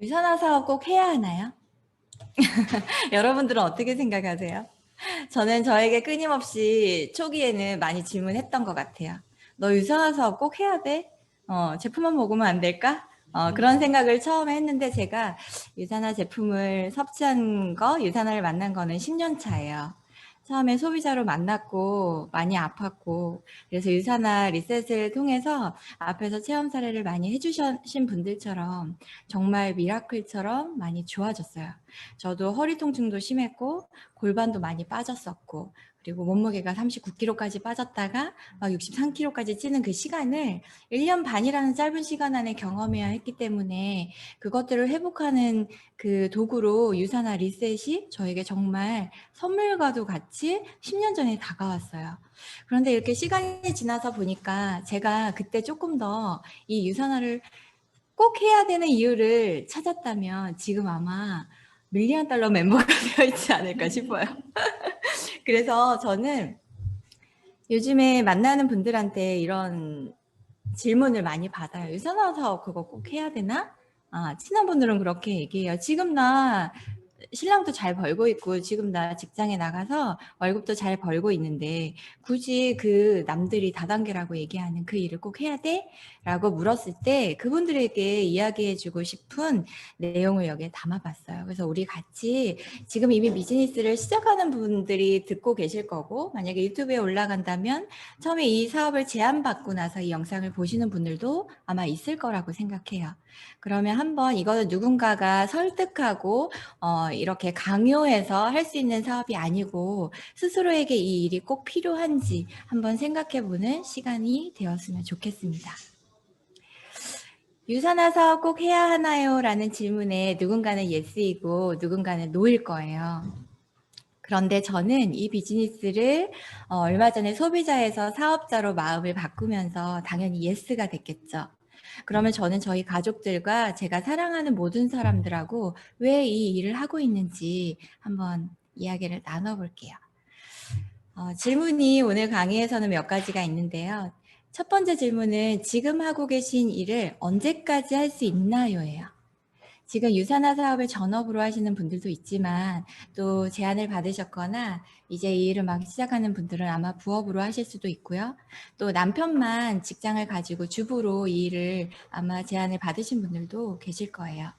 유산화 사업 꼭 해야 하나요? 여러분들은 어떻게 생각하세요? 저는 저에게 끊임없이 초기에는 많이 질문했던 것 같아요. 너 유산화 사업 꼭 해야 돼? 제품만 먹으면 안 될까? 그런 생각을 처음에 했는데 제가 유산화 제품을 섭취한 거, 유산화를 만난 거는 10년 차예요. 처음에 소비자로 만났고 많이 아팠고 그래서 유산화 리셋을 통해서 앞에서 체험 사례를 많이 해주신 분들처럼 정말 미라클처럼 많이 좋아졌어요. 저도 허리 통증도 심했고 골반도 많이 빠졌었고 그리고 몸무게가 39kg까지 빠졌다가 막 63kg까지 찌는 그 시간을 1년 반이라는 짧은 시간 안에 경험해야 했기 때문에 그것들을 회복하는 그 도구로 유산화 리셋이 저에게 정말 선물과도 같이 10년 전에 다가왔어요. 그런데 이렇게 시간이 지나서 보니까 제가 그때 조금 더 이 유산화를 꼭 해야 되는 이유를 찾았다면 지금 아마 밀리언 달러 멤버가 되어 있지 않을까 싶어요. 그래서 저는 요즘에 만나는 분들한테 이런 질문을 많이 받아요. 유산화 사업 그거 꼭 해야 되나? 친한 분들은 그렇게 얘기해요. 지금 나 신랑도 잘 벌고 있고 지금 나 직장에 나가서 월급도 잘 벌고 있는데 굳이 그 남들이 다단계라고 얘기하는 그 일을 꼭 해야 돼? 라고 물었을 때 그분들에게 이야기해주고 싶은 내용을 여기에 담아봤어요. 그래서 우리 같이 지금 이미 비즈니스를 시작하는 분들이 듣고 계실 거고 만약에 유튜브에 올라간다면 처음에 이 사업을 제안받고 나서 이 영상을 보시는 분들도 아마 있을 거라고 생각해요. 그러면 한번 이거는 누군가가 설득하고 이렇게 강요해서 할 수 있는 사업이 아니고 스스로에게 이 일이 꼭 필요한지 한번 생각해보는 시간이 되었으면 좋겠습니다. 유산화 사업 꼭 해야 하나요? 라는 질문에 누군가는 예스이고 누군가는 노일 거예요. 그런데 저는 이 비즈니스를 얼마 전에 소비자에서 사업자로 마음을 바꾸면서 당연히 예스가 됐겠죠. 그러면 저는 저희 가족들과 제가 사랑하는 모든 사람들하고 왜 이 일을 하고 있는지 한번 이야기를 나눠볼게요. 질문이 오늘 강의에서는 몇 가지가 있는데요. 첫 번째 질문은 지금 하고 계신 일을 언제까지 할 수 있나요?예요. 지금 유산화 사업을 전업으로 하시는 분들도 있지만 또 제안을 받으셨거나 이제 이 일을 막 시작하는 분들은 아마 부업으로 하실 수도 있고요. 또 남편만 직장을 가지고 주부로 이 일을 아마 제안을 받으신 분들도 계실 거예요.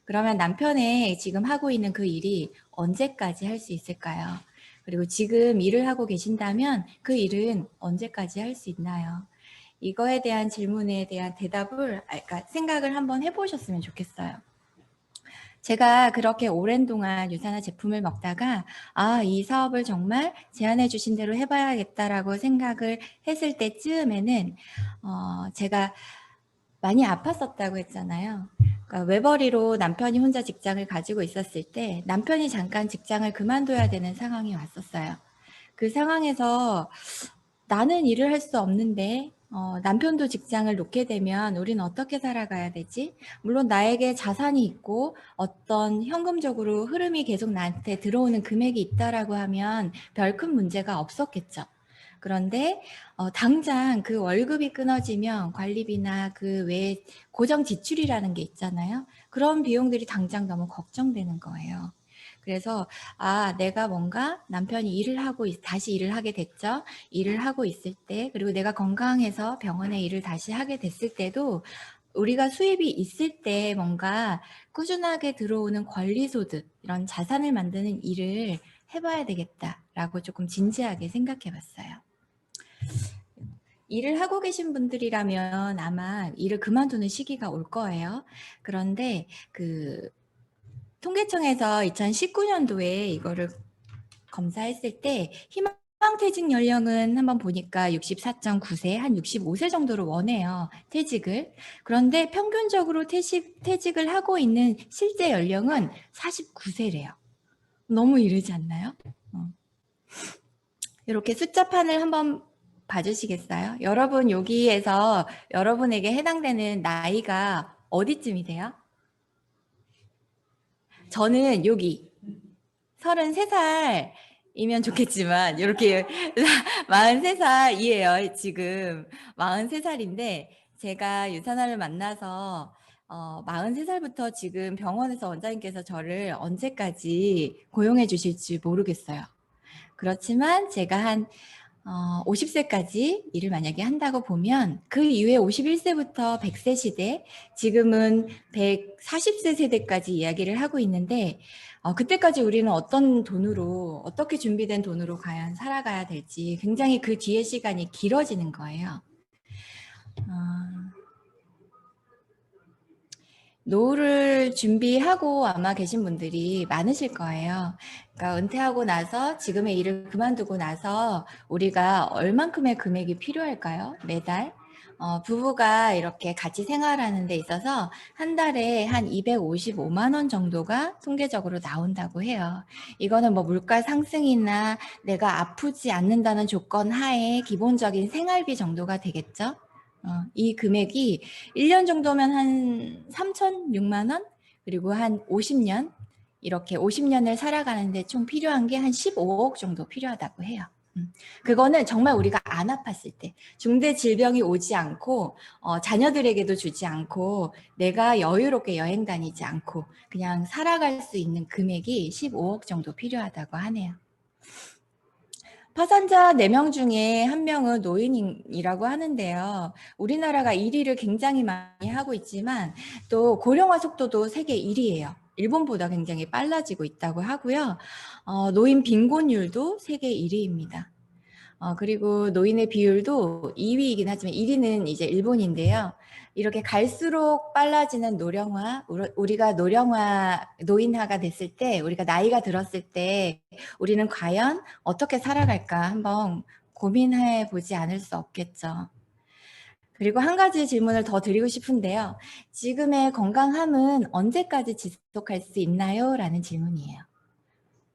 그러면 남편의 지금 하고 있는 그 일이 언제까지 할 수 있을까요? 그리고 지금 일을 하고 계신다면 그 일은 언제까지 할 수 있나요? 이거에 대한 질문에 대한 대답을, 그러니까 생각을 한번 해보셨으면 좋겠어요. 제가 그렇게 오랜 동안 유산화 제품을 먹다가 이 사업을 정말 제안해 주신 대로 해봐야겠다라고 생각을 했을 때쯤에는 제가 많이 아팠었다고 했잖아요. 그러니까 외벌이로 남편이 혼자 직장을 가지고 있었을 때 남편이 잠깐 직장을 그만둬야 되는 상황이 왔었어요. 그 상황에서 나는 일을 할 수 없는데 남편도 직장을 놓게 되면 우리는 어떻게 살아가야 되지? 물론 나에게 자산이 있고 어떤 현금적으로 흐름이 계속 나한테 들어오는 금액이 있다라고 하면 별 큰 문제가 없었겠죠. 그런데 당장 그 월급이 끊어지면 관리비나 그 외에 고정 지출이라는 게 있잖아요. 그런 비용들이 당장 너무 걱정되는 거예요. 그래서 내가 뭔가 남편이 다시 일을 하게 됐죠. 일을 하고 있을 때 그리고 내가 건강해서 병원에 일을 다시 하게 됐을 때도 우리가 수입이 있을 때 뭔가 꾸준하게 들어오는 권리소득 이런 자산을 만드는 일을 해봐야 되겠다라고 조금 진지하게 생각해 봤어요. 일을 하고 계신 분들이라면 아마 일을 그만두는 시기가 올 거예요. 그런데 그 통계청에서 2019년도에 이거를 검사했을 때 희망퇴직 연령은 한번 보니까 64.9세, 한 65세 정도로 원해요. 퇴직을. 그런데 평균적으로 퇴직을 하고 있는 실제 연령은 49세래요. 너무 이르지 않나요? 이렇게 숫자판을 한번 봐주시겠어요? 여러분 여기에서 여러분에게 해당되는 나이가 어디쯤이세요? 저는 여기 33살이면 좋겠지만 이렇게 43살이에요. 지금 43살인데 제가 유산화를 만나서 43살부터 지금 병원에서 원장님께서 저를 언제까지 고용해 주실지 모르겠어요. 그렇지만 제가 한 50세까지 일을 만약에 한다고 보면 그 이후에 51세부터 100세 시대, 지금은 140세 세대까지 이야기를 하고 있는데 그때까지 우리는 어떤 돈으로, 어떻게 준비된 돈으로 과연 살아가야 될지 굉장히 그 뒤에 시간이 길어지는 거예요. 노후를 준비하고 아마 계신 분들이 많으실 거예요. 그러니까 은퇴하고 나서 지금의 일을 그만두고 나서 우리가 얼만큼의 금액이 필요할까요? 매달? 부부가 이렇게 같이 생활하는 데 있어서 한 달에 한 255만 원 정도가 통계적으로 나온다고 해요. 이거는 뭐 물가 상승이나 내가 아프지 않는다는 조건 하에 기본적인 생활비 정도가 되겠죠? 이 금액이 1년 정도면 한 3,006만 원? 그리고 한 50년? 이렇게 50년을 살아가는데 총 필요한 게 한 15억 정도 필요하다고 해요. 그거는 정말 우리가 안 아팠을 때, 중대 질병이 오지 않고, 자녀들에게도 주지 않고, 내가 여유롭게 여행 다니지 않고, 그냥 살아갈 수 있는 금액이 15억 정도 필요하다고 하네요. 파산자 4명 중에 1명은 노인이라고 하는데요. 우리나라가 1위를 굉장히 많이 하고 있지만 또 고령화 속도도 세계 1위예요. 일본보다 굉장히 빨라지고 있다고 하고요. 노인 빈곤율도 세계 1위입니다. 그리고 노인의 비율도 2위이긴 하지만 1위는 이제 일본인데요. 이렇게 갈수록 빨라지는 노령화, 우리가 노인화가 됐을 때, 우리가 나이가 들었을 때, 우리는 과연 어떻게 살아갈까 한번 고민해 보지 않을 수 없겠죠. 그리고 한 가지 질문을 더 드리고 싶은데요. 지금의 건강함은 언제까지 지속할 수 있나요? 라는 질문이에요.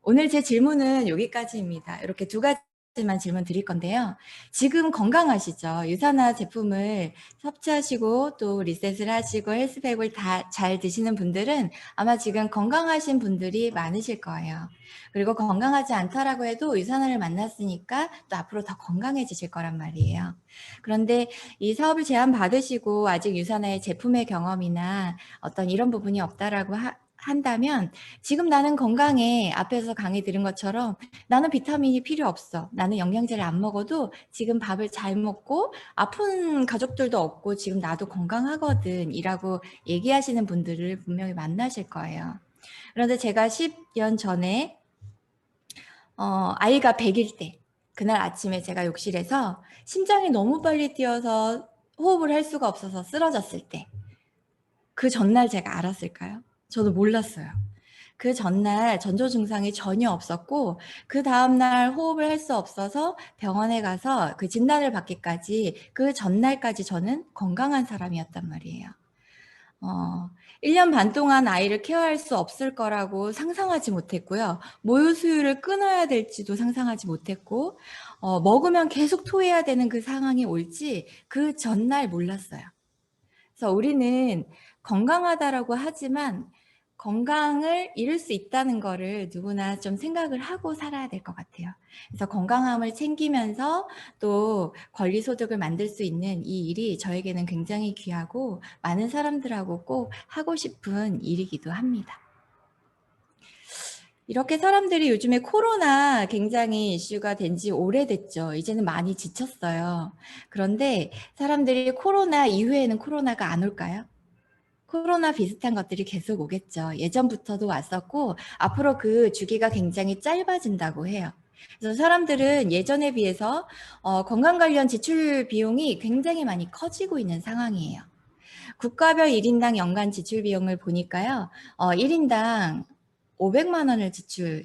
오늘 제 질문은 여기까지입니다. 이렇게 두 가지만 질문 드릴 건데요. 지금 건강하시죠? 유산화 제품을 섭취하시고 또 리셋을 하시고 헬스백을 다 잘 드시는 분들은 아마 지금 건강하신 분들이 많으실 거예요. 그리고 건강하지 않다라고 해도 유산화를 만났으니까 또 앞으로 더 건강해지실 거란 말이에요. 그런데 이 사업을 제안받으시고 아직 유산화의 제품의 경험이나 어떤 이런 부분이 없다라고 한다면 지금 나는 건강해. 앞에서 강의 들은 것처럼 나는 비타민이 필요 없어. 나는 영양제를 안 먹어도 지금 밥을 잘 먹고 아픈 가족들도 없고 지금 나도 건강하거든. 이라고 얘기하시는 분들을 분명히 만나실 거예요. 그런데 제가 10년 전에 아이가 100일 때 그날 아침에 제가 욕실에서 심장이 너무 빨리 뛰어서 호흡을 할 수가 없어서 쓰러졌을 때 그 전날 제가 알았을까요? 저도 몰랐어요. 그 전날 전조 증상이 전혀 없었고 그 다음날 호흡을 할 수 없어서 병원에 가서 그 진단을 받기까지 그 전날까지 저는 건강한 사람이었단 말이에요. 1년 반 동안 아이를 케어할 수 없을 거라고 상상하지 못했고요. 모유 수유를 끊어야 될지도 상상하지 못했고 먹으면 계속 토해야 되는 그 상황이 올지 그 전날 몰랐어요. 그래서 우리는 건강하다라고 하지만 건강을 잃을 수 있다는 거를 누구나 좀 생각을 하고 살아야 될 것 같아요. 그래서 건강함을 챙기면서 또 권리소득을 만들 수 있는 이 일이 저에게는 굉장히 귀하고 많은 사람들하고 꼭 하고 싶은 일이기도 합니다. 이렇게 사람들이 요즘에 코로나 굉장히 이슈가 된 지 오래됐죠. 이제는 많이 지쳤어요. 그런데 사람들이 코로나 이후에는 코로나가 안 올까요? 코로나 비슷한 것들이 계속 오겠죠. 예전부터도 왔었고 앞으로 그 주기가 굉장히 짧아진다고 해요. 그래서 사람들은 예전에 비해서 건강 관련 지출 비용이 굉장히 많이 커지고 있는 상황이에요. 국가별 1인당 연간 지출 비용을 보니까요. 1인당 500만 원을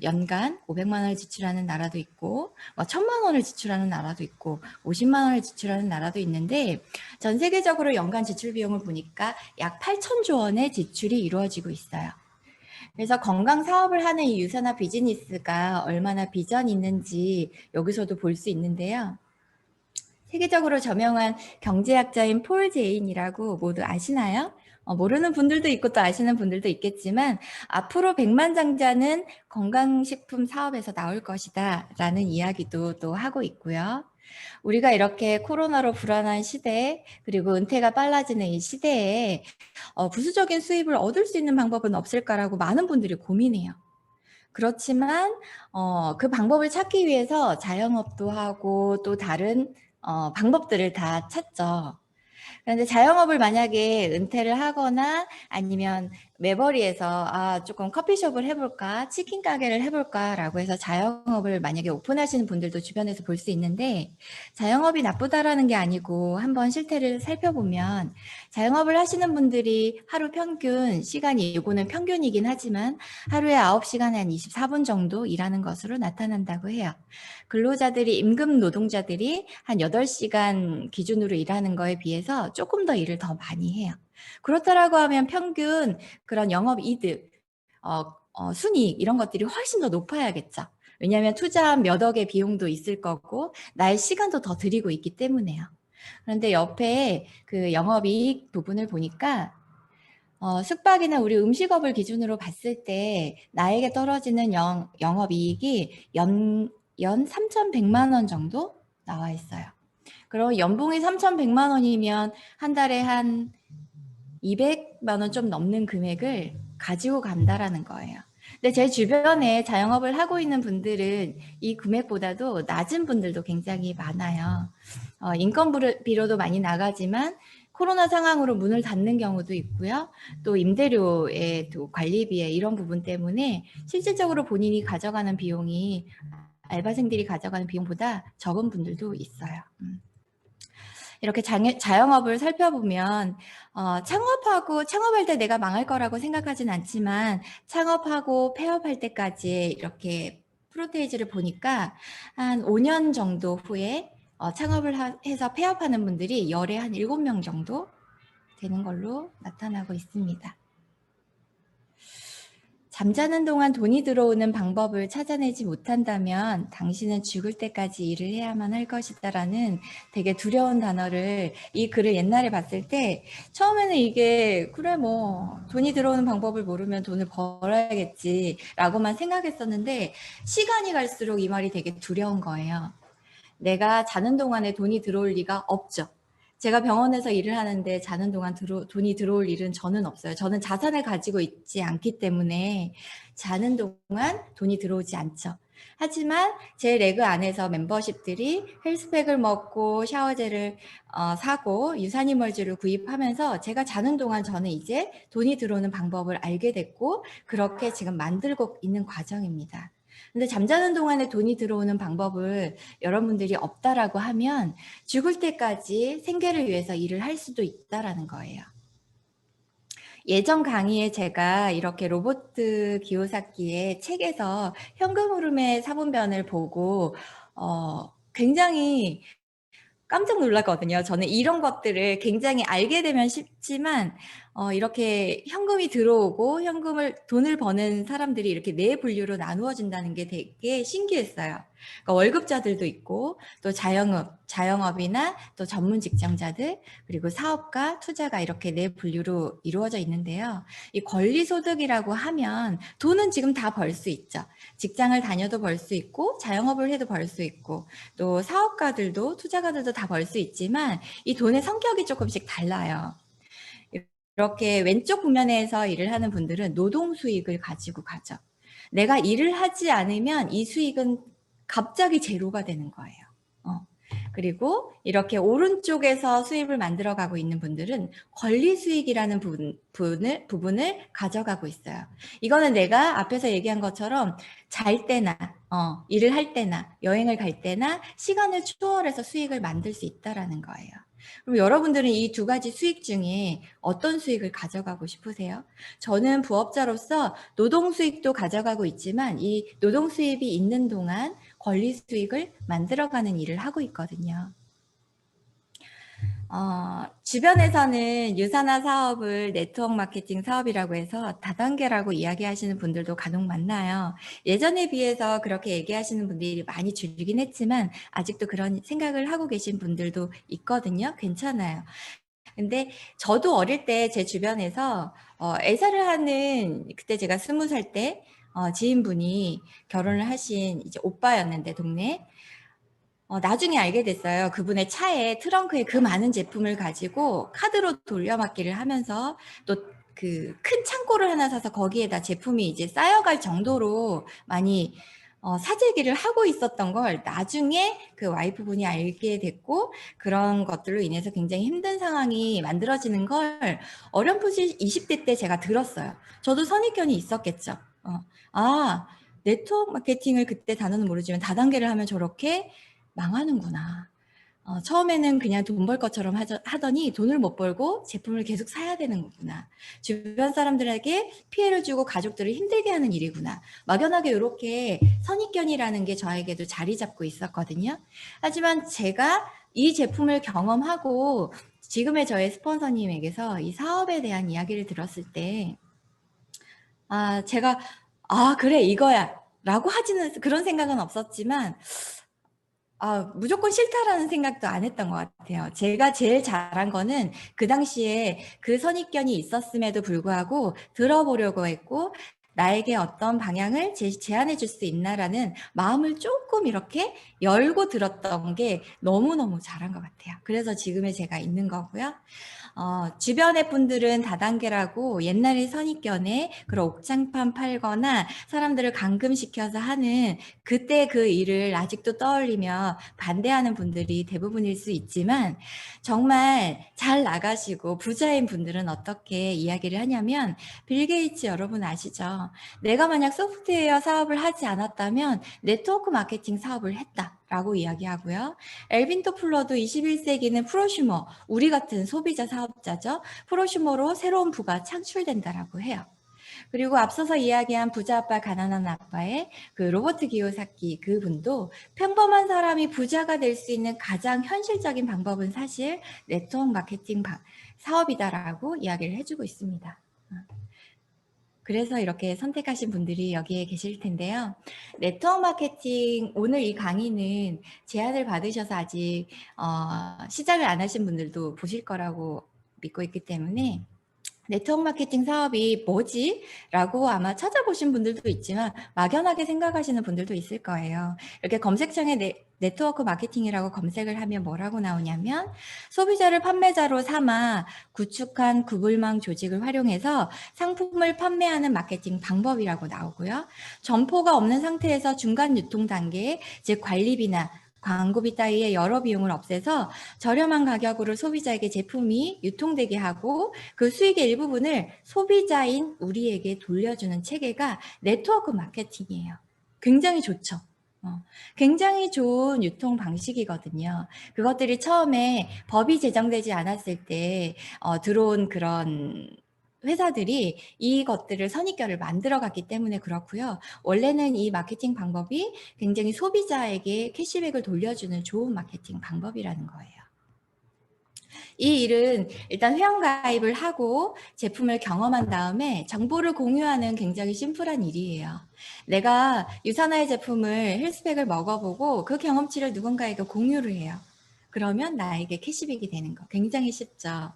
연간 500만 원을 지출하는 나라도 있고 1000만 원을 지출하는 나라도 있고 50만 원을 지출하는 나라도 있는데 전 세계적으로 연간 지출 비용을 보니까 약 8천조 원의 지출이 이루어지고 있어요. 그래서 건강 사업을 하는 이 유산화 비즈니스가 얼마나 비전이 있는지 여기서도 볼 수 있는데요. 세계적으로 저명한 경제학자인 폴 제인이라고 모두 아시나요? 모르는 분들도 있고 또 아시는 분들도 있겠지만 앞으로 백만장자는 건강식품 사업에서 나올 것이다 라는 이야기도 또 하고 있고요. 우리가 이렇게 코로나로 불안한 시대, 그리고 은퇴가 빨라지는 이 시대에 부수적인 수입을 얻을 수 있는 방법은 없을까라고 많은 분들이 고민해요. 그렇지만 그 방법을 찾기 위해서 자영업도 하고 또 다른 방법들을 다 찾죠. 그런데 자영업을 만약에 은퇴를 하거나 아니면 매버리에서 조금 커피숍을 해볼까, 치킨 가게를 해볼까라고 해서 자영업을 만약에 오픈하시는 분들도 주변에서 볼 수 있는데, 자영업이 나쁘다라는 게 아니고 한번 실태를 살펴보면 자영업을 하시는 분들이 하루 평균 시간이, 이거는 평균이긴 하지만 하루에 9시간에 한 24분 정도 일하는 것으로 나타난다고 해요. 근로자들이, 임금 노동자들이 한 8시간 기준으로 일하는 거에 비해서 조금 더 일을 더 많이 해요. 그렇다라고 하면 평균 그런 영업 이득, 순이익 이런 것들이 훨씬 더 높아야겠죠. 왜냐하면 투자한 몇 억의 비용도 있을 거고 나의 시간도 더 들이고 있기 때문에요. 그런데 옆에 그 영업이익 부분을 보니까 숙박이나 우리 음식업을 기준으로 봤을 때 나에게 떨어지는 영업이익이 연 3,100만 원 정도 나와 있어요. 그럼 연봉이 3,100만 원이면 한 달에 한 200만 원 좀 넘는 금액을 가지고 간다라는 거예요. 근데 제 주변에 자영업을 하고 있는 분들은 이 금액보다도 낮은 분들도 굉장히 많아요. 인건비로도 많이 나가지만 코로나 상황으로 문을 닫는 경우도 있고요. 또 임대료의 또 관리비에 이런 부분 때문에 실질적으로 본인이 가져가는 비용이 알바생들이 가져가는 비용보다 적은 분들도 있어요. 이렇게 자영업을 살펴보면 창업할 때 내가 망할 거라고 생각하진 않지만 창업하고 폐업할 때까지 이렇게 프로테이지를 보니까 한 5년 정도 후에 창업을 해서 폐업하는 분들이 열에 한 7명 정도 되는 걸로 나타나고 있습니다. 잠자는 동안 돈이 들어오는 방법을 찾아내지 못한다면 당신은 죽을 때까지 일을 해야만 할 것이다라는 되게 두려운 단어를, 이 글을 옛날에 봤을 때 처음에는 이게 그래 뭐 돈이 들어오는 방법을 모르면 돈을 벌어야겠지 라고만 생각했었는데 시간이 갈수록 이 말이 되게 두려운 거예요. 내가 자는 동안에 돈이 들어올 리가 없죠. 제가 병원에서 일을 하는데 자는 동안 돈이 들어올 일은 저는 없어요. 저는 자산을 가지고 있지 않기 때문에 자는 동안 돈이 들어오지 않죠. 하지만 제 레그 안에서 멤버십들이 헬스팩을 먹고 샤워젤을 사고 유산이멀즈를 구입하면서 제가 자는 동안 저는 이제 돈이 들어오는 방법을 알게 됐고 그렇게 지금 만들고 있는 과정입니다. 근데 잠자는 동안에 돈이 들어오는 방법을 여러분들이 없다라고 하면 죽을 때까지 생계를 위해서 일을 할 수도 있다라는 거예요. 예전 강의에 제가 이렇게 로버트 기요사키의 책에서 현금 흐름의 4분변을 보고 굉장히 깜짝 놀랐거든요. 저는 이런 것들을 굉장히 알게 되면 쉽지만 이렇게 현금이 들어오고 돈을 버는 사람들이 이렇게 네 분류로 나누어진다는 게 되게 신기했어요. 그러니까 월급자들도 있고 또 자영업이나 또 전문 직장자들 그리고 사업가, 투자가 이렇게 네 분류로 이루어져 있는데요. 이 권리소득이라고 하면 돈은 지금 다 벌 수 있죠. 직장을 다녀도 벌 수 있고 자영업을 해도 벌 수 있고 또 사업가들도 투자가들도 다 벌 수 있지만 이 돈의 성격이 조금씩 달라요. 이렇게 왼쪽 국면에서 일을 하는 분들은 노동 수익을 가지고 가죠. 내가 일을 하지 않으면 이 수익은 갑자기 제로가 되는 거예요. 그리고 이렇게 오른쪽에서 수입을 만들어가고 있는 분들은 권리 수익이라는 부분을 가져가고 있어요. 이거는 내가 앞에서 얘기한 것처럼 잘 때나 일을 할 때나 여행을 갈 때나 시간을 초월해서 수익을 만들 수 있다라는 거예요. 그럼 여러분들은 이 두 가지 수익 중에 어떤 수익을 가져가고 싶으세요? 저는 부업자로서 노동 수익도 가져가고 있지만 이 노동 수입이 있는 동안 권리 수익을 만들어가는 일을 하고 있거든요. 주변에서는 유산화 사업을 네트워크 마케팅 사업이라고 해서 다단계라고 이야기하시는 분들도 간혹 많나요. 예전에 비해서 그렇게 얘기하시는 분들이 많이 줄긴 했지만 아직도 그런 생각을 하고 계신 분들도 있거든요. 괜찮아요. 근데 저도 어릴 때 제 주변에서 애사를 하는, 그때 제가 20살 때 지인분이 결혼을 하신 이제 오빠였는데 동네 나중에 알게 됐어요. 그분의 차에 트렁크에 그 많은 제품을 가지고 카드로 돌려막기를 하면서 또 그 큰 창고를 하나 사서 거기에다 제품이 이제 쌓여갈 정도로 많이 사재기를 하고 있었던 걸 나중에 그 와이프분이 알게 됐고, 그런 것들로 인해서 굉장히 힘든 상황이 만들어지는 걸 어렴풋이 20대 때 제가 들었어요. 저도 선입견이 있었겠죠. 아, 네트워크 마케팅을 그때 단어는 모르지만 다단계를 하면 저렇게 망하는구나. 처음에는 그냥 돈 벌 것처럼 하더니 돈을 못 벌고 제품을 계속 사야 되는 거구나. 주변 사람들에게 피해를 주고 가족들을 힘들게 하는 일이구나. 막연하게 이렇게 선입견이라는 게 저에게도 자리 잡고 있었거든요. 하지만 제가 이 제품을 경험하고 지금의 저의 스폰서님에게서 이 사업에 대한 이야기를 들었을 때, 제가, 그래, 이거야. 라고 하지는 그런 생각은 없었지만, 무조건 싫다라는 생각도 안 했던 것 같아요. 제가 제일 잘한 거는 그 당시에 그 선입견이 있었음에도 불구하고 들어보려고 했고, 나에게 어떤 방향을 제안해 줄 수 있나라는 마음을 조금 이렇게 열고 들었던 게 너무너무 잘한 것 같아요. 그래서 지금의 제가 있는 거고요. 주변의 분들은 다단계라고 옛날에 선입견에 그런 옥장판 팔거나 사람들을 감금시켜서 하는 그때 그 일을 아직도 떠올리며 반대하는 분들이 대부분일 수 있지만, 정말 잘 나가시고 부자인 분들은 어떻게 이야기를 하냐면, 빌 게이츠 여러분 아시죠? 내가 만약 소프트웨어 사업을 하지 않았다면 네트워크 마케팅 사업을 했다라고 이야기하고요. 엘빈 토플러도 21세기는 프로슈머, 우리 같은 소비자 사업자죠. 프로슈머로 새로운 부가 창출된다라고 해요. 그리고 앞서서 이야기한 부자 아빠 가난한 아빠의 그 로버트 기요사키, 그분도 평범한 사람이 부자가 될 수 있는 가장 현실적인 방법은 사실 네트워크 마케팅 사업이다라고 이야기를 해주고 있습니다. 그래서 이렇게 선택하신 분들이 여기에 계실 텐데요. 네트워크 마케팅, 오늘 이 강의는 제안을 받으셔서 아직 시작을 안 하신 분들도 보실 거라고 믿고 있기 때문에, 네트워크 마케팅 사업이 뭐지? 라고 아마 찾아보신 분들도 있지만 막연하게 생각하시는 분들도 있을 거예요. 이렇게 검색창에 네트워크 마케팅이라고 검색을 하면 뭐라고 나오냐면, 소비자를 판매자로 삼아 구축한 구불망 조직을 활용해서 상품을 판매하는 마케팅 방법이라고 나오고요. 점포가 없는 상태에서 중간 유통 단계, 즉 관리비나 광고비 따위의 여러 비용을 없애서 저렴한 가격으로 소비자에게 제품이 유통되게 하고 그 수익의 일부분을 소비자인 우리에게 돌려주는 체계가 네트워크 마케팅이에요. 굉장히 좋죠. 굉장히 좋은 유통 방식이거든요. 그것들이 처음에 법이 제정되지 않았을 때 들어온 그런 회사들이 이것들을 선입견을 만들어갔기 때문에 그렇고요. 원래는 이 마케팅 방법이 굉장히 소비자에게 캐시백을 돌려주는 좋은 마케팅 방법이라는 거예요. 이 일은 일단 회원가입을 하고 제품을 경험한 다음에 정보를 공유하는 굉장히 심플한 일이에요. 내가 유산화의 제품을 헬스백을 먹어보고 그 경험치를 누군가에게 공유를 해요. 그러면 나에게 캐시백이 되는 거 굉장히 쉽죠.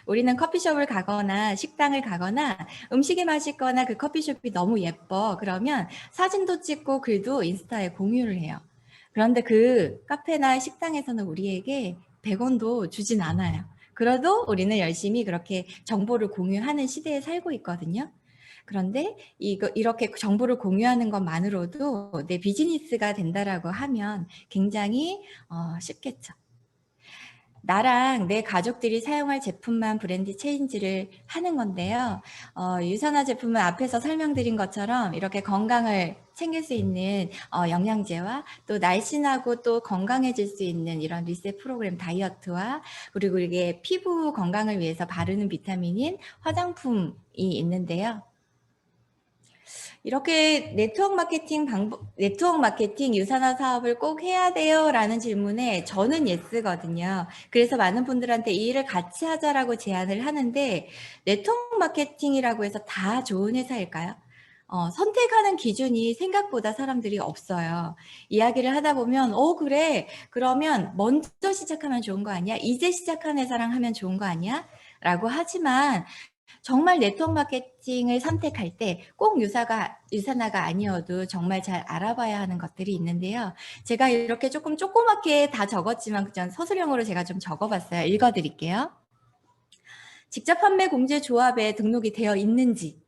우리는 커피숍을 가거나 식당을 가거나 음식이 맛있거나 그 커피숍이 너무 예뻐. 그러면 사진도 찍고 글도 인스타에 공유를 해요. 그런데 그 카페나 식당에서는 우리에게 100원도 주진 않아요. 그래도 우리는 열심히 그렇게 정보를 공유하는 시대에 살고 있거든요. 그런데 이렇게 정보를 공유하는 것만으로도 내 비즈니스가 된다라고 하면 굉장히 쉽겠죠. 나랑 내 가족들이 사용할 제품만 브랜드 체인지를 하는 건데요. 유산화 제품은 앞에서 설명드린 것처럼 이렇게 건강을 챙길 수 있는 영양제와 또 날씬하고 또 건강해질 수 있는 이런 리셋 프로그램 다이어트와, 그리고 이게 피부 건강을 위해서 바르는 비타민인 화장품이 있는데요. 이렇게 네트워크 마케팅 유산화 사업을 꼭 해야 돼요? 라는 질문에 저는 예스거든요. 그래서 많은 분들한테 이 일을 같이 하자라고 제안을 하는데, 네트워크 마케팅이라고 해서 다 좋은 회사일까요? 선택하는 기준이 생각보다 사람들이 없어요. 이야기를 하다 보면, 그래. 그러면 먼저 시작하면 좋은 거 아니야? 이제 시작한 회사랑 하면 좋은 거 아니야? 라고 하지만 정말 네트워크 마케팅을 선택할 때 꼭 유사나가 아니어도 정말 잘 알아봐야 하는 것들이 있는데요. 제가 이렇게 조금 조그맣게 다 적었지만 그냥 서술형으로 제가 좀 적어봤어요. 읽어드릴게요. 직접 판매 공제 조합에 등록이 되어 있는지,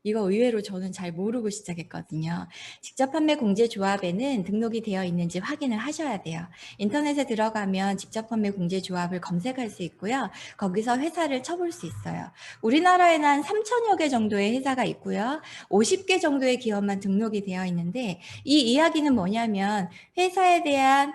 이거 의외로 저는 잘 모르고 시작했거든요. 직접 판매 공제 조합에는 등록이 되어 있는지 확인을 하셔야 돼요. 인터넷에 들어가면 직접 판매 공제 조합을 검색할 수 있고요. 거기서 회사를 쳐볼 수 있어요. 우리나라에는 한 3천여 개 정도의 회사가 있고요. 50개 정도의 기업만 등록이 되어 있는데, 이 이야기는 뭐냐면 회사에 대한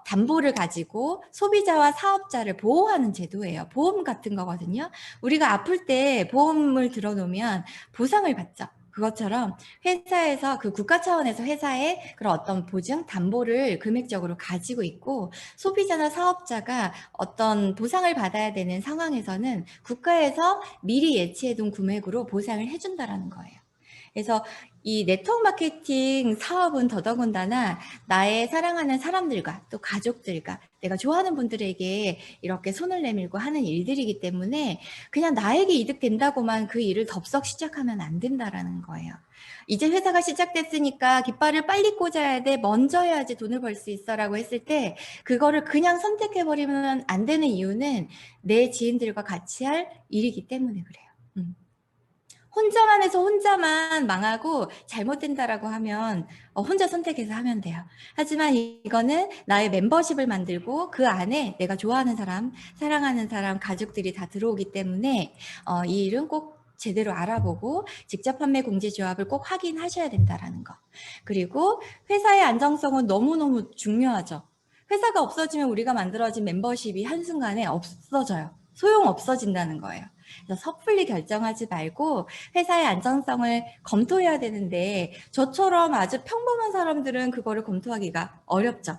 담보를 가지고 소비자와 사업자를 보호하는 제도예요. 보험 같은 거거든요. 우리가 아플 때 보험을 들어놓으면 보상을 받죠. 그것처럼 회사에서 그 국가 차원에서 회사에 그런 어떤 보증, 담보를 금액적으로 가지고 있고 소비자나 사업자가 어떤 보상을 받아야 되는 상황에서는 국가에서 미리 예치해둔 금액으로 보상을 해준다라는 거예요. 그래서 이 네트워크 마케팅 사업은 더더군다나 나의 사랑하는 사람들과 또 가족들과 내가 좋아하는 분들에게 이렇게 손을 내밀고 하는 일들이기 때문에 그냥 나에게 이득된다고만 그 일을 덥석 시작하면 안 된다라는 거예요. 이제 회사가 시작됐으니까 깃발을 빨리 꽂아야 돼, 먼저 해야지 돈을 벌 수 있어라고 했을 때 그거를 그냥 선택해버리면 안 되는 이유는 내 지인들과 같이 할 일이기 때문에 그래요. 혼자만 해서 혼자만 망하고 잘못된다라고 하면 혼자 선택해서 하면 돼요. 하지만 이거는 나의 멤버십을 만들고 그 안에 내가 좋아하는 사람, 사랑하는 사람, 가족들이 다 들어오기 때문에 이 일은 꼭 제대로 알아보고 직접 판매 공제 조합을 꼭 확인하셔야 된다라는 거. 그리고 회사의 안정성은 너무너무 중요하죠. 회사가 없어지면 우리가 만들어진 멤버십이 한순간에 없어져요. 소용 없어진다는 거예요. 그래서 섣불리 결정하지 말고 회사의 안정성을 검토해야 되는데 저처럼 아주 평범한 사람들은 그거를 검토하기가 어렵죠.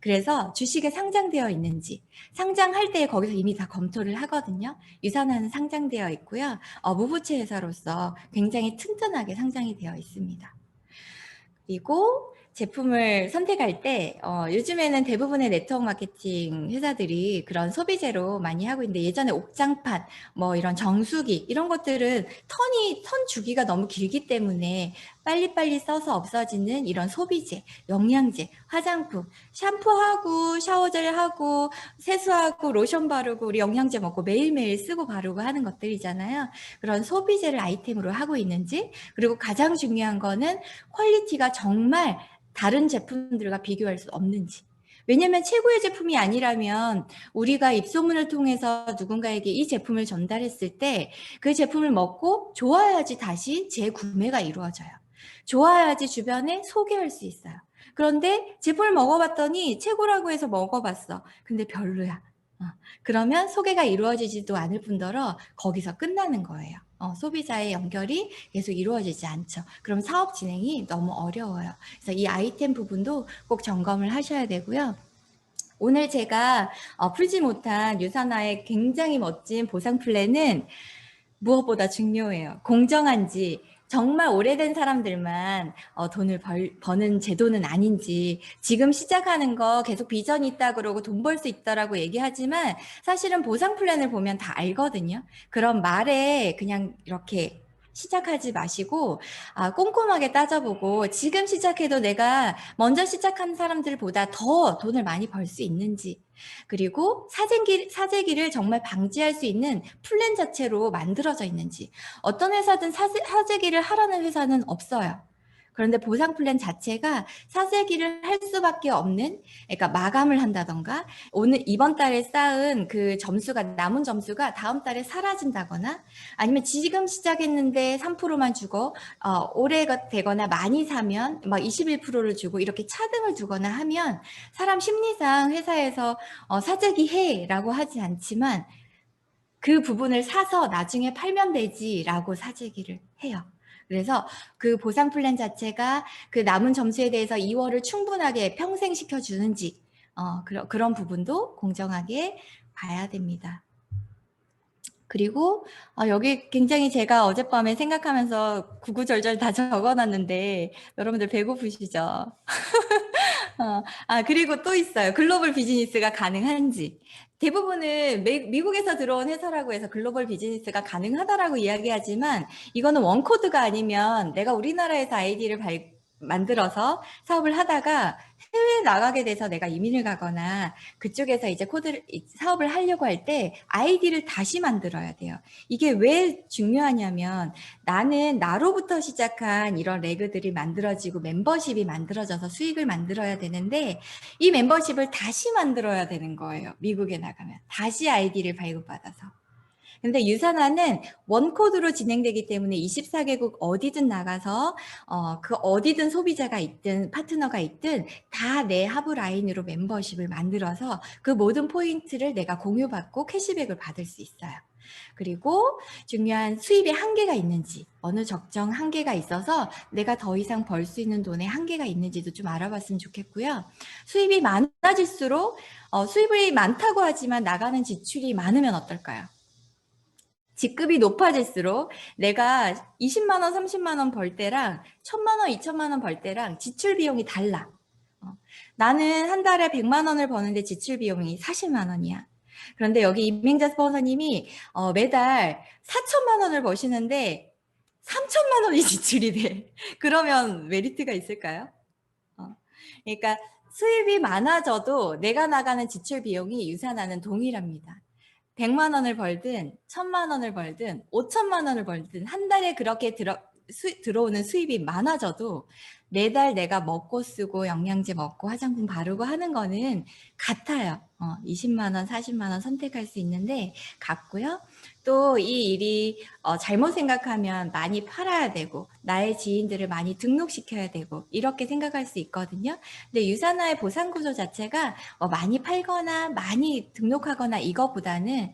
그래서 주식에 상장되어 있는지 상장할 때 거기서 이미 다 검토를 하거든요. 유산화는 상장되어 있고요. 무부채 회사로서 굉장히 튼튼하게 상장이 되어 있습니다. 그리고 제품을 선택할 때 요즘에는 대부분의 네트워크 마케팅 회사들이 그런 소비재로 많이 하고 있는데 예전에 옥장판, 뭐 이런 정수기 이런 것들은 턴 주기가 너무 길기 때문에 빨리빨리 써서 없어지는 이런 소비재, 영양제, 화장품, 샴푸하고 샤워젤하고 세수하고 로션 바르고 우리 영양제 먹고 매일매일 쓰고 바르고 하는 것들이잖아요. 그런 소비재를 아이템으로 하고 있는지 그리고 가장 중요한 거는 퀄리티가 정말 다른 제품들과 비교할 수 없는지. 왜냐하면 최고의 제품이 아니라면 우리가 입소문을 통해서 누군가에게 이 제품을 전달했을 때 그 제품을 먹고 좋아야지 다시 재구매가 이루어져요. 좋아야지 주변에 소개할 수 있어요. 그런데 제품을 먹어봤더니 최고라고 해서 먹어봤어. 근데 별로야. 그러면 소개가 이루어지지도 않을 뿐더러 거기서 끝나는 거예요. 소비자의 연결이 계속 이루어지지 않죠. 그럼 사업 진행이 너무 어려워요. 그래서 이 아이템 부분도 꼭 점검을 하셔야 되고요. 오늘 제가 풀지 못한 유산화의 굉장히 멋진 보상 플랜은 무엇보다 중요해요. 공정한지 정말 오래된 사람들만 돈을 버는 제도는 아닌지 지금 시작하는 거 계속 비전이 있다 그러고 돈 벌 수 있다라고 얘기하지만 사실은 보상 플랜을 보면 다 알거든요. 그런 말에 그냥 이렇게 시작하지 마시고 꼼꼼하게 따져보고 지금 시작해도 내가 먼저 시작한 사람들보다 더 돈을 많이 벌 수 있는지 그리고 사재기를 정말 방지할 수 있는 플랜 자체로 만들어져 있는지 어떤 회사든 사재기를 하라는 회사는 없어요. 그런데 보상 플랜 자체가 사재기를 할 수밖에 없는 그러니까 마감을 한다던가 이번 달에 쌓은 그 점수가 남은 점수가 다음 달에 사라진다거나 아니면 지금 시작했는데 3%만 주고 올해가 되거나 많이 사면 막 21%를 주고 이렇게 차등을 두거나 하면 사람 심리상 회사에서 사재기 해라고 하지 않지만 그 부분을 사서 나중에 팔면 되지라고 사재기를 해요. 그래서 그 보상 플랜 자체가 그 남은 점수에 대해서 2월을 충분하게 평생 시켜주는지 그런 부분도 공정하게 봐야 됩니다. 그리고 여기 굉장히 제가 어젯밤에 생각하면서 구구절절 다 적어놨는데 여러분들 배고프시죠? 그리고 또 있어요. 글로벌 비즈니스가 가능한지. 대부분은 미국에서 들어온 회사라고 해서 글로벌 비즈니스가 가능하다라고 이야기하지만 이거는 원코드가 아니면 내가 우리나라에서 아이디를 만들어서 사업을 하다가 해외에 나가게 돼서 내가 이민을 가거나 그쪽에서 이제 사업을 하려고 할 때 아이디를 다시 만들어야 돼요. 이게 왜 중요하냐면 나는 나로부터 시작한 이런 레그들이 만들어지고 멤버십이 만들어져서 수익을 만들어야 되는데 이 멤버십을 다시 만들어야 되는 거예요. 미국에 나가면. 다시 아이디를 발급받아서. 근데 유산화는 원코드로 진행되기 때문에 24개국 어디든 나가서 그 어디든 소비자가 있든 파트너가 있든 다 내 하부 라인으로 멤버십을 만들어서 그 모든 포인트를 내가 공유받고 캐시백을 받을 수 있어요. 그리고 중요한 수입의 한계가 있는지 어느 적정 한계가 있어서 내가 더 이상 벌 수 있는 돈에 한계가 있는지도 좀 알아봤으면 좋겠고요. 수입이 많아질수록 수입이 많다고 하지만 나가는 지출이 많으면 어떨까요? 직급이 높아질수록 내가 20만 원, 30만 원 벌 때랑 1000만 원, 2000만 원 벌 때랑 지출 비용이 달라. 나는 한 달에 100만 원을 버는데 지출 비용이 40만 원이야. 그런데 여기 임행자 스폰서님이 매달 4천만 원을 버시는데 3천만 원이 지출이 돼. 그러면 메리트가 있을까요? 그러니까 수입이 많아져도 내가 나가는 지출 비용이 유산하는 동일합니다. 100만 원을 벌든 1000만 원을 벌든 5천만 원을 벌든 한 달에 그렇게 들어오는 수입이 많아져도 매달 내가 먹고 쓰고 영양제 먹고 화장품 바르고 하는 거는 같아요. 20만 원, 40만 원 선택할 수 있는데 같고요. 또 이 일이 잘못 생각하면 많이 팔아야 되고 나의 지인들을 많이 등록시켜야 되고 이렇게 생각할 수 있거든요. 근데 유산화의 보상 구조 자체가 많이 팔거나 많이 등록하거나 이거보다는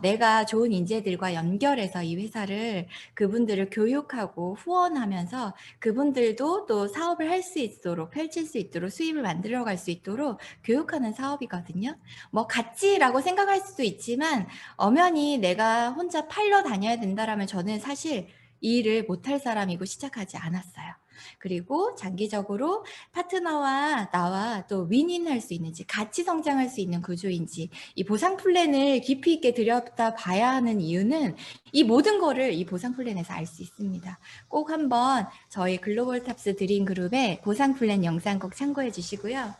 내가 좋은 인재들과 연결해서 이 회사를 그분들을 교육하고 후원하면서 그분들도 또 사업을 할 수 있도록 펼칠 수 있도록 수입을 만들어 갈 수 있도록 교육하는 사업이거든요. 뭐 같지라고 생각할 수도 있지만 엄연히 내가 혼자 팔러 다녀야 된다라면 저는 사실 이 일을 못할 사람이고 시작하지 않았어요. 그리고 장기적으로 파트너와 나와 또 윈윈할 수 있는지 같이 성장할 수 있는 구조인지 이 보상 플랜을 깊이 있게 들여다 봐야 하는 이유는 이 모든 거를 이 보상 플랜에서 알 수 있습니다. 꼭 한번 저희 글로벌 탑스 드림 그룹의 보상 플랜 영상 꼭 참고해 주시고요.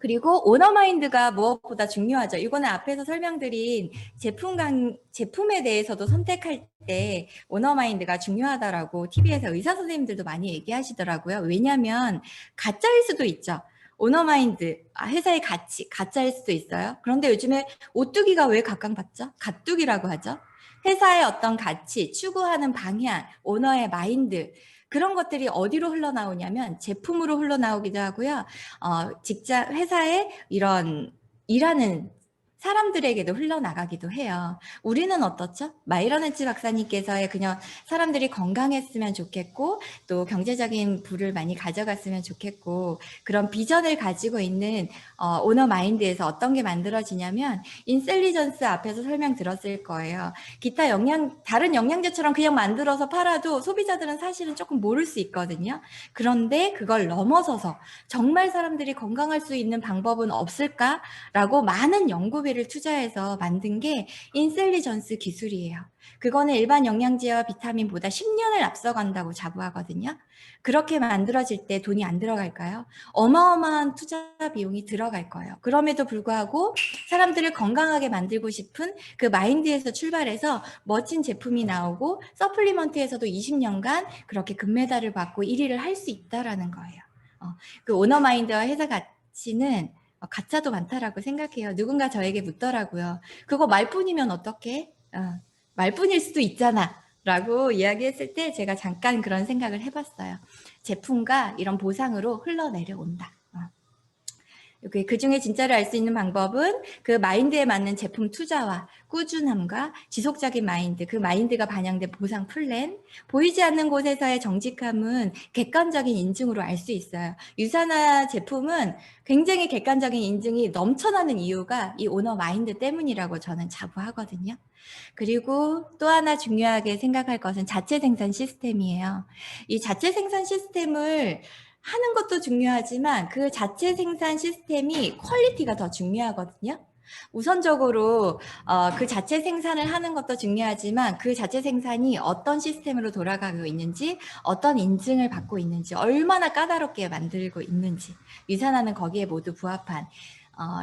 그리고 오너마인드가 무엇보다 중요하죠. 이거는 앞에서 설명드린 제품에 대해서도 선택할 때 오너마인드가 중요하다라고 TV에서 의사 선생님들도 많이 얘기하시더라고요. 왜냐하면 가짜일 수도 있죠. 오너마인드, 회사의 가치, 가짜일 수도 있어요. 그런데 요즘에 오뚜기가 왜 각광받죠? 가뚜기라고 하죠. 회사의 어떤 가치, 추구하는 방향, 오너의 마인드, 그런 것들이 어디로 흘러나오냐면 제품으로 흘러나오기도 하고요. 회사의 이런 일하는 사람들에게도 흘러나가기도 해요. 우리는 어떻죠? 마이런 헨츠 박사님께서의 그냥 사람들이 건강했으면 좋겠고 또 경제적인 부를 많이 가져갔으면 좋겠고 그런 비전을 가지고 있는 오너 마인드에서 어떤 게 만들어지냐면 인셀리전스 앞에서 설명 들었을 거예요. 기타 다른 영양제처럼 그냥 만들어서 팔아도 소비자들은 사실은 조금 모를 수 있거든요. 그런데 그걸 넘어서서 정말 사람들이 건강할 수 있는 방법은 없을까라고 많은 연구비를 투자해서 만든 게 인셀리전스 기술이에요. 그거는 일반 영양제와 비타민보다 10년을 앞서간다고 자부하거든요. 그렇게 만들어질 때 돈이 안 들어갈까요? 어마어마한 투자 비용이 들어갈 거예요. 그럼에도 불구하고 사람들을 건강하게 만들고 싶은 그 마인드에서 출발해서 멋진 제품이 나오고 서플리먼트에서도 20년간 그렇게 금메달을 받고 1위를 할 수 있다라는 거예요. 그 오너마인드와 회사 가치는 가짜도 많다라고 생각해요. 누군가 저에게 묻더라고요. 그거 말뿐이면 어떡해? 말뿐일 수도 있잖아. 라고 이야기했을 때 제가 잠깐 그런 생각을 해봤어요. 제품과 이런 보상으로 흘러내려온다. 그 중에 진짜를 알 수 있는 방법은 그 마인드에 맞는 제품 투자와 꾸준함과 지속적인 마인드, 그 마인드가 반영된 보상 플랜, 보이지 않는 곳에서의 정직함은 객관적인 인증으로 알 수 있어요. 유산화 제품은 굉장히 객관적인 인증이 넘쳐나는 이유가 이 오너 마인드 때문이라고 저는 자부하거든요. 그리고 또 하나 중요하게 생각할 것은 자체 생산 시스템이에요. 이 자체 생산 시스템을 하는 것도 중요하지만 그 자체 생산 시스템이 퀄리티가 더 중요하거든요. 우선적으로 그 자체 생산을 하는 것도 중요하지만 그 자체 생산이 어떤 시스템으로 돌아가고 있는지, 어떤 인증을 받고 있는지, 얼마나 까다롭게 만들고 있는지, 유산화는 거기에 모두 부합한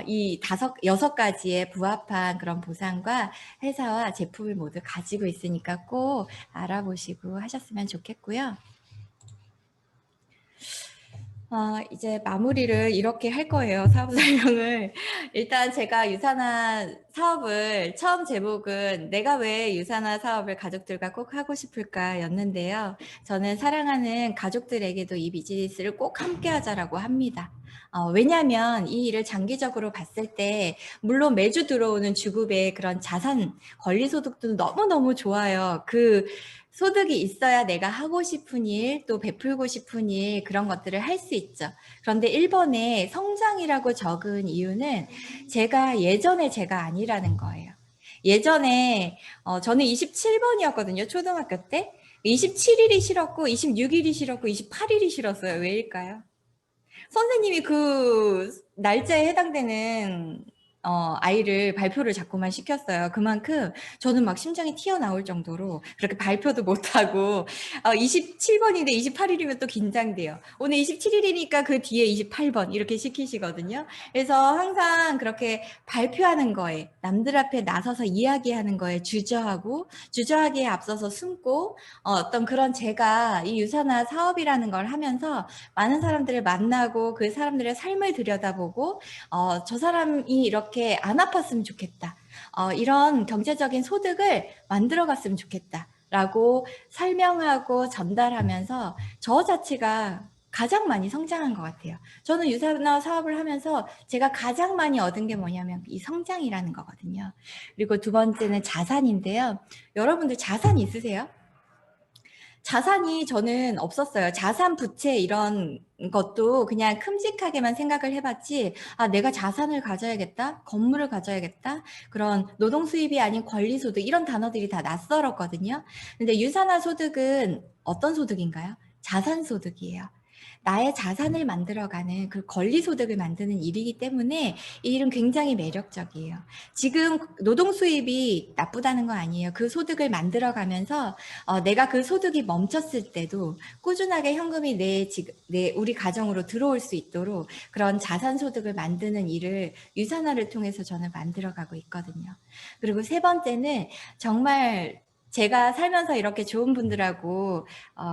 이 여섯 가지에 부합한 그런 보상과 회사와 제품을 모두 가지고 있으니까 꼭 알아보시고 하셨으면 좋겠고요. 이제 마무리를 이렇게 할 거예요. 사업 설명을. 일단 제가 유산화 사업을 처음 제목은 내가 왜 유산화 사업을 가족들과 꼭 하고 싶을까 였는데요. 저는 사랑하는 가족들에게도 이 비즈니스를 꼭 함께 하자라고 합니다. 왜냐하면 이 일을 장기적으로 봤을 때 물론 매주 들어오는 주급의 그런 자산 권리소득도 너무너무 좋아요. 그 소득이 있어야 내가 하고 싶은 일, 또 베풀고 싶은 일, 그런 것들을 할 수 있죠. 그런데 1번에 성장이라고 적은 이유는 제가 예전에 제가 아니라는 거예요. 예전에 저는 27번이었거든요. 초등학교 때. 27일이 싫었고 26일이 싫었고 28일이 싫었어요. 왜일까요? 선생님이 그 날짜에 해당되는 아이를 발표를 자꾸만 시켰어요. 그만큼 저는 막 심장이 튀어나올 정도로 그렇게 발표도 못하고 27번인데 28일이면 또 긴장돼요. 오늘 27일이니까 그 뒤에 28번 이렇게 시키시거든요. 그래서 항상 그렇게 발표하는 거에 남들 앞에 나서서 이야기하는 거에 주저하기에 앞서서 숨고 어떤 그런 제가 이 유산화 사업이라는 걸 하면서 많은 사람들을 만나고 그 사람들의 삶을 들여다보고 저 사람이 이렇게 안 아팠으면 좋겠다. 이런 경제적인 소득을 만들어 갔으면 좋겠다. 라고 설명하고 전달하면서 저 자체가 가장 많이 성장한 것 같아요. 저는 유산화 사업을 하면서 제가 가장 많이 얻은 게 뭐냐면 이 성장이라는 거거든요. 그리고 두 번째는 자산인데요. 여러분들 자산 있으세요? 자산이 저는 없었어요. 자산, 부채 이런 것도 그냥 큼직하게만 생각을 해봤지, 내가 자산을 가져야겠다, 건물을 가져야겠다, 그런 노동 수입이 아닌 권리 소득 이런 단어들이 다 낯설었거든요. 근데 유산화 소득은 어떤 소득인가요? 자산 소득이에요. 나의 자산을 만들어가는 그 권리 소득을 만드는 일이기 때문에 이 일은 굉장히 매력적이에요. 지금 노동 수입이 나쁘다는 건 아니에요. 그 소득을 만들어가면서 내가 그 소득이 멈췄을 때도 꾸준하게 현금이 우리 가정으로 들어올 수 있도록 그런 자산 소득을 만드는 일을 유산화를 통해서 저는 만들어가고 있거든요. 그리고 세 번째는 정말 제가 살면서 이렇게 좋은 분들하고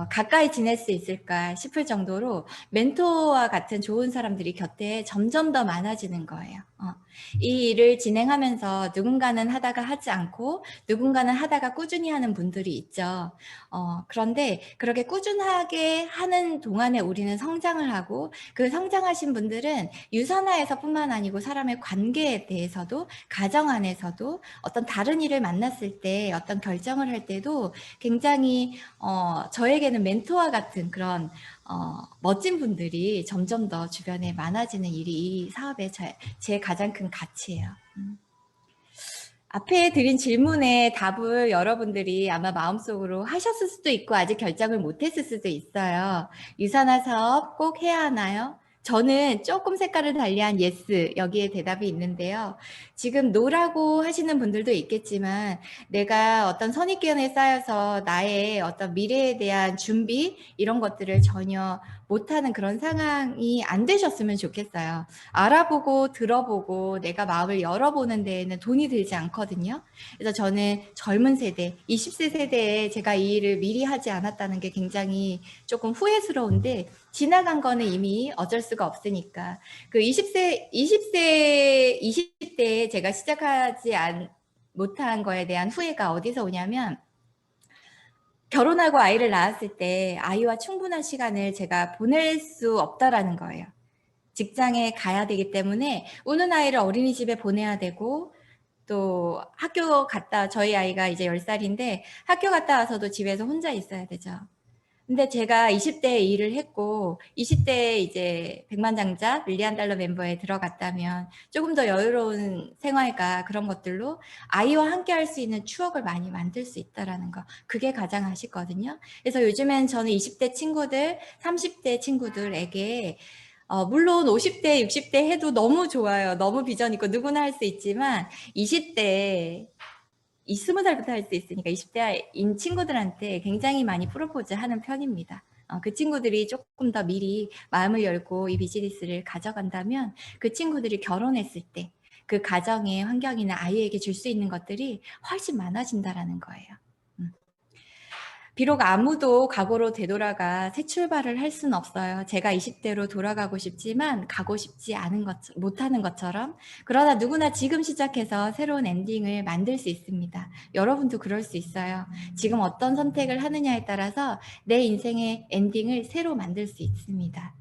가까이 지낼 수 있을까 싶을 정도로 멘토와 같은 좋은 사람들이 곁에 점점 더 많아지는 거예요. 이 일을 진행하면서 누군가는 하다가 하지 않고 누군가는 하다가 꾸준히 하는 분들이 있죠. 그런데 그렇게 꾸준하게 하는 동안에 우리는 성장을 하고 그 성장하신 분들은 유산화에서 뿐만 아니고 사람의 관계에 대해서도 가정 안에서도 어떤 다른 일을 만났을 때 어떤 결정을 할 때도 굉장히 저에게는 멘토와 같은 그런 멋진 분들이 점점 더 주변에 많아지는 일이 이 사업의 제 가장 큰 가치예요. 앞에 드린 질문의 답을 여러분들이 아마 마음속으로 하셨을 수도 있고 아직 결정을 못했을 수도 있어요. 유산화 사업 꼭 해야 하나요? 저는 조금 색깔을 달리한 yes 여기에 대답이 있는데요. 지금 노라고 하시는 분들도 있겠지만 내가 어떤 선입견에 쌓여서 나의 어떤 미래에 대한 준비 이런 것들을 전혀 못하는 그런 상황이 안 되셨으면 좋겠어요. 알아보고 들어보고 내가 마음을 열어보는 데에는 돈이 들지 않거든요. 그래서 저는 젊은 세대, 20세 세대에 제가 이 일을 미리 하지 않았다는 게 굉장히 조금 후회스러운데 지나간 거는 이미 어쩔 수가 없으니까 그 20대에 제가 못한 거에 대한 후회가 어디서 오냐면 결혼하고 아이를 낳았을 때 아이와 충분한 시간을 제가 보낼 수 없다라는 거예요. 직장에 가야 되기 때문에 우는 아이를 어린이집에 보내야 되고 또 학교 갔다 저희 아이가 이제 10살인데 학교 갔다 와서도 집에서 혼자 있어야 되죠. 근데 제가 20대에 일을 했고 20대에 이제 백만장자 밀리언 달러 멤버에 들어갔다면 조금 더 여유로운 생활과 그런 것들로 아이와 함께 할 수 있는 추억을 많이 만들 수 있다라는 거. 그게 가장 아쉽거든요. 그래서 요즘엔 저는 20대 친구들, 30대 친구들에게 물론 50대, 60대 해도 너무 좋아요. 너무 비전 있고 누구나 할 수 있지만 20대 이 20살부터 할 수 있으니까 20대인 친구들한테 굉장히 많이 프로포즈 하는 편입니다. 그 친구들이 조금 더 미리 마음을 열고 이 비즈니스를 가져간다면 그 친구들이 결혼했을 때 그 가정의 환경이나 아이에게 줄 수 있는 것들이 훨씬 많아진다라는 거예요. 비록 아무도 과거로 되돌아가 새 출발을 할 수는 없어요. 제가 20대로 돌아가고 싶지만 가고 싶지 않은 못하는 것처럼. 그러나 누구나 지금 시작해서 새로운 엔딩을 만들 수 있습니다. 여러분도 그럴 수 있어요. 지금 어떤 선택을 하느냐에 따라서 내 인생의 엔딩을 새로 만들 수 있습니다.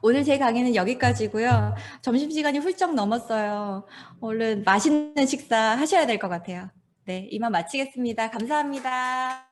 오늘 제 강의는 여기까지고요. 점심시간이 훌쩍 넘었어요. 얼른 맛있는 식사 하셔야 될 것 같아요. 네, 이만 마치겠습니다. 감사합니다.